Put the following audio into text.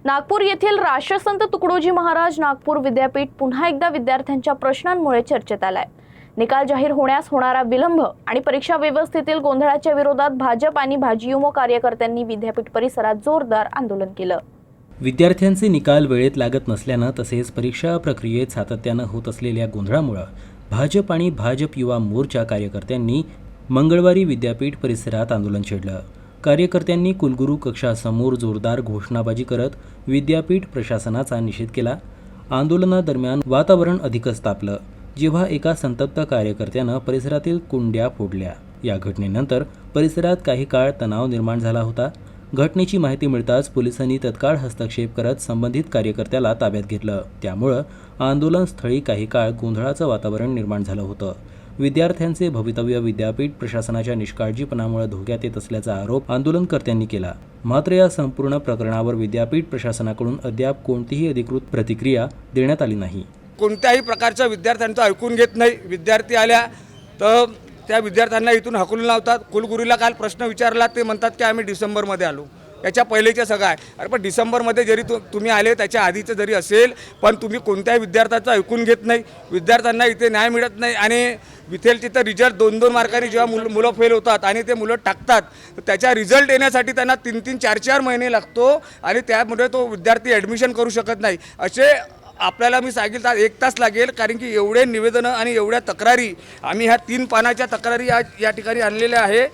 नागपूर येथील राष्ट्रसंत तुकडोजी महाराज नागपूर विद्यापीठ पुन्हा एकदा विद्यार्थ्यांच्या प्रश्नांमुळे चर्चेत आलाय। निकाल जाहीर होण्यास होणारा विलंब आणि परीक्षा व्यवस्थेतील गोंधळाच्या विरोधात भाजप आणि भाजयुमो कार्यकर्त्यांनी विद्यापीठ परिसरात जोरदार आंदोलन केलं। विद्यार्थ्यांचे निकाल वेळेत लागत नसल्यानं तसेच परीक्षा प्रक्रियेत सातत्यानं होत असलेल्या गोंधळामुळे भाजप आणि भाजप युवा मोर्चा कार्यकर्त्यांनी मंगळवारी विद्यापीठ परिसरात आंदोलन छेडलं। कार्यकर्त्यांनी कुलगुरू कक्षासमोर जोरदार घोषणाबाजी करत विद्यापीठ प्रशासनाचा निषेध केला। आंदोलनादरम्यान वातावरण अधिकच तापलं, जेव्हा एका संतप्त कार्यकर्त्यानं परिसरातील कुंड्या फोडल्या। या घटनेनंतर परिसरात काही काळ तणाव निर्माण झाला होता। घटनेची माहिती मिळताच पोलिसांनी तत्काळ हस्तक्षेप करत संबंधित कार्यकर्त्याला ताब्यात घेतलं। त्यामुळे आंदोलनस्थळी काही काळ गोंधळाचं वातावरण निर्माण झालं होतं। विद्यार्थ्यांचे भवितव्य विद्यापीठ प्रशासनाच्या निष्काळजीपणामुळे धोक्यात येत असल्याचा आरोप आंदोलनकर्त्यांनी केला। मात्र या संपूर्ण प्रकरणावर विद्यापीठ प्रशासनाकडून अद्याप कोणतीही अधिकृत प्रतिक्रिया देण्यात आली नाही। कोणत्याही प्रकारच्या विद्यार्थ्यांचं ऐकून घेत नाही। विद्यार्थी आल्या तर त्या विद्यार्थ्यांना इथून हाकलून लावतात। कुलगुरूला काल प्रश्न विचारला, ते म्हणतात की आम्ही डिसेंबरमध्ये आलो। याच्या पहिलेचं सगळं आहे। अरे पण डिसेंबरमध्ये जरी तुम्ही आले, त्याच्या आधीचं जरी असेल, पण तुम्ही कोणत्याही विद्यार्थ्याचं ऐकून घेत नाही। विद्यार्थ्यांना इथे न्याय मिळत नाही आणि विथेलची तर रिझल्ट 2-2 मार्कांनी जेव्हा मुलं फेल होतात आणि ते मुलं टाकतात, तर त्याच्या रिझल्ट येण्यासाठी त्यांना 3-3, 4-4 महिने लागतो आणि त्यामुळे तो विद्यार्थी ॲडमिशन करू शकत नाही। असे आपल्याला मी सांगितलं 1 तास लागेल, कारण की एवढे निवेदनं आणि एवढ्या तक्रारी आम्ही ह्या 3 पानाच्या तक्रारी आज या ठिकाणी आणलेल्या आहे।